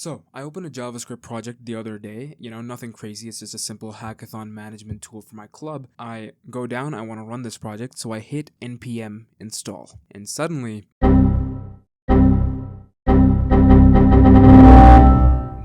So, I opened a JavaScript project the other day. Nothing crazy. It's just a simple hackathon management tool for my club. I go down, I want to run this project, so I hit npm install. And suddenly,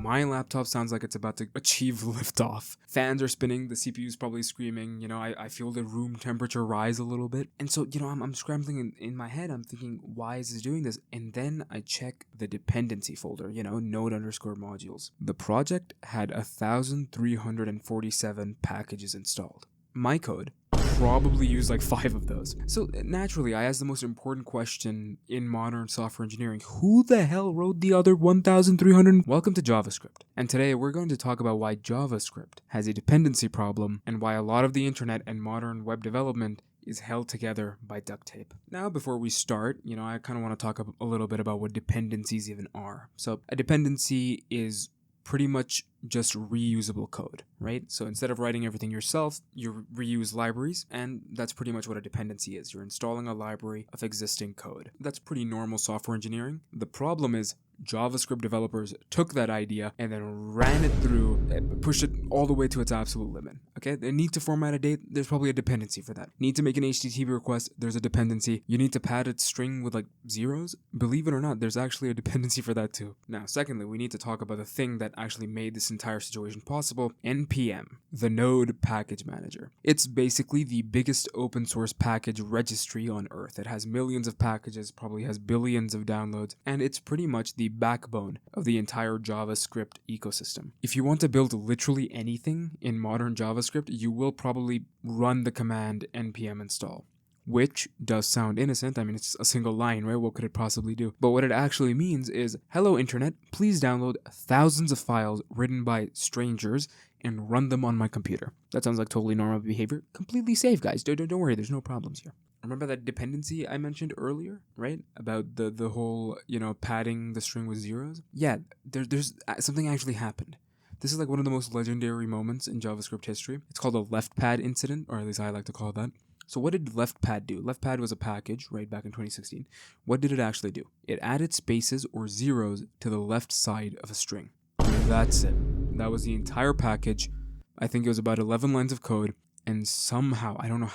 my laptop sounds like it's about to achieve liftoff. Fans are spinning, the CPU is probably screaming, I feel the room temperature rise a little bit. And so, I'm scrambling in my head, I'm thinking, why is this doing this? And then I check the dependency folder, node underscore modules. The project had 1,347 packages installed. My code probably used like 5 of those. So naturally, I asked the most important question in modern software engineering. Who the hell wrote the other 1,300? Welcome to JavaScript. And today we're going to talk about why JavaScript has a dependency problem and why a lot of the internet and modern web development is held together by duct tape. Now, before we start, I kind of want to talk a little bit about what dependencies even are. So a dependency is pretty much just reusable code, right? So instead of writing everything yourself, you reuse libraries, and that's pretty much what a dependency is. You're installing a library of existing code. That's pretty normal software engineering. The problem is JavaScript developers took that idea and then ran it through, pushed it all the way to its absolute limit. Okay, they need to format a date, there's probably a dependency for that. Need to make an HTTP request, there's a dependency. You need to pad its string with like zeros. Believe it or not, there's actually a dependency for that too. Now, secondly, we need to talk about the thing that actually made this entire situation possible: npm, the Node Package Manager. It's basically the biggest open source package registry on Earth. It has millions of packages, probably has billions of downloads, and it's pretty much the backbone of the entire JavaScript ecosystem. If you want to build literally anything in modern JavaScript, you will probably run the command npm install. Which does sound innocent. I mean, it's a single line, right? What could it possibly do? But what it actually means is, hello internet, please download thousands of files written by strangers and run them on my computer. That sounds like totally normal behavior. Completely safe, guys. Don't worry, there's no problems here. Remember that dependency I mentioned earlier, right? About the whole, padding the string with zeros? Yeah, there's something actually happened. This is like one of the most legendary moments in JavaScript history. It's called a left pad incident, or at least I like to call it that. So what did LeftPad do? LeftPad was a package, right, back in 2016. What did it actually do? It added spaces or zeros to the left side of a string. That's it. That was the entire package. I think it was about 11 lines of code, and somehow, I don't know,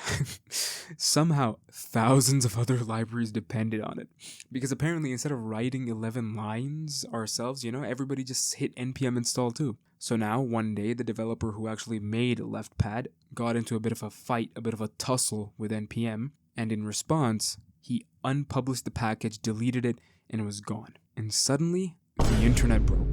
somehow thousands of other libraries depended on it. Because apparently instead of writing 11 lines ourselves, everybody just hit npm install too. So now, one day, the developer who actually made LeftPad got into a bit of a fight, a bit of a tussle with npm, and in response, he unpublished the package, deleted it, and it was gone. And suddenly, the internet broke.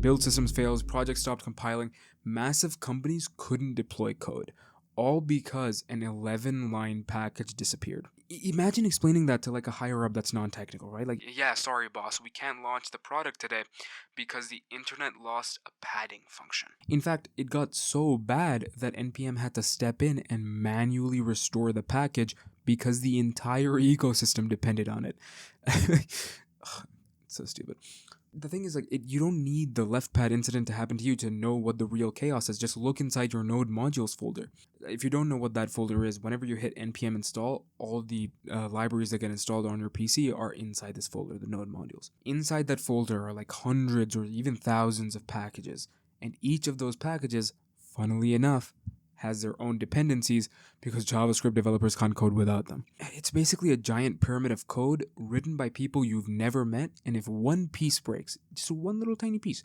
Build systems failed, projects stopped compiling, massive companies couldn't deploy code, all because an 11-line package disappeared. Imagine explaining that to like a higher up that's non-technical, right? Like, yeah, sorry boss, we can't launch the product today because the internet lost a padding function. In fact, it got so bad that npm had to step in and manually restore the package because the entire ecosystem depended on it. It's so stupid. The thing is, like, you don't need the LeftPad incident to happen to you to know what the real chaos is. Just look inside your node modules folder. If you don't know what that folder is, whenever you hit npm install, all the libraries that get installed on your PC are inside this folder, the node modules. Inside that folder are like hundreds or even thousands of packages, and each of those packages, funnily enough, has their own dependencies because JavaScript developers can't code without them. It's basically a giant pyramid of code written by people you've never met, and if one piece breaks, just one little tiny piece,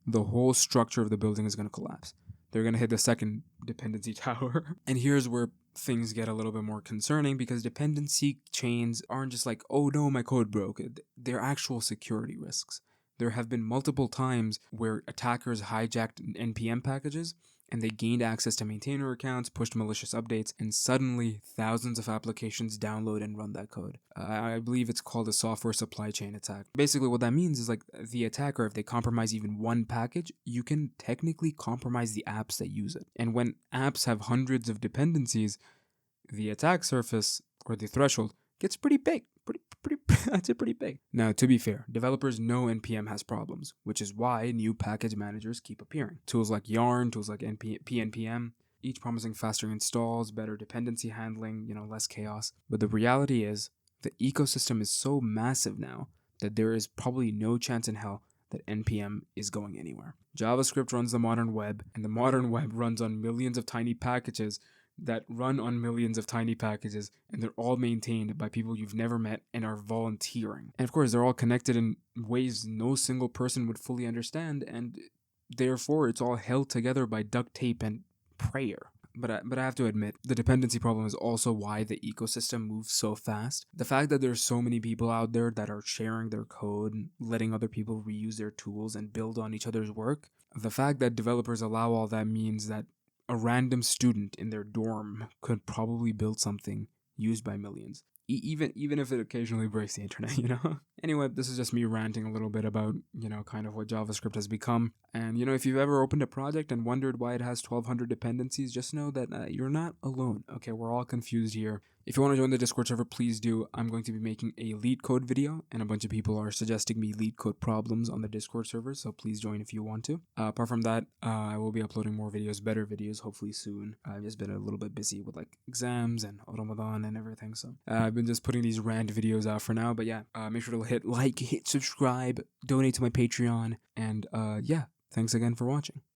the whole structure of the building is going to collapse. They're going to hit the second dependency tower. And here's where things get a little bit more concerning, because dependency chains aren't just like, oh no, my code broke. They're actual security risks. There have been multiple times where attackers hijacked npm packages and they gained access to maintainer accounts, pushed malicious updates, and suddenly thousands of applications download and run that code. I believe it's called a software supply chain attack. Basically what that means is, like, the attacker, if they compromise even one package, you can technically compromise the apps that use it. And when apps have hundreds of dependencies, the attack surface, or the threshold, gets pretty big. That's pretty big. Now, to be fair, developers know npm has problems, which is why new package managers keep appearing. Tools like Yarn, tools like pnpm, each promising faster installs, better dependency handling, less chaos. But the reality is, the ecosystem is so massive now that there is probably no chance in hell that NPM is going anywhere. JavaScript runs the modern web, and the modern web runs on millions of tiny packages that run on millions of tiny packages, and they're all maintained by people you've never met and are volunteering. And of course, they're all connected in ways no single person would fully understand, and therefore it's all held together by duct tape and prayer. But I have to admit, the dependency problem is also why the ecosystem moves so fast. The fact that there's so many people out there that are sharing their code, letting other people reuse their tools and build on each other's work, the fact that developers allow all that means that a random student in their dorm could probably build something used by millions. Even if it occasionally breaks the internet, you know? Anyway, this is just me ranting a little bit about, kind of what JavaScript has become. And, if you've ever opened a project and wondered why it has 1,200 dependencies, just know that you're not alone, okay? We're all confused here. If you want to join the Discord server, please do. I'm going to be making a lead code video, and a bunch of people are suggesting me lead code problems on the Discord server, so please join if you want to. Apart from that, I will be uploading more videos, better videos, hopefully soon. I've just been a little bit busy with exams and Ramadan and everything, so I've been just putting these rant videos out for now. But yeah, make sure to hit like, hit subscribe, donate to my Patreon, and yeah, thanks again for watching.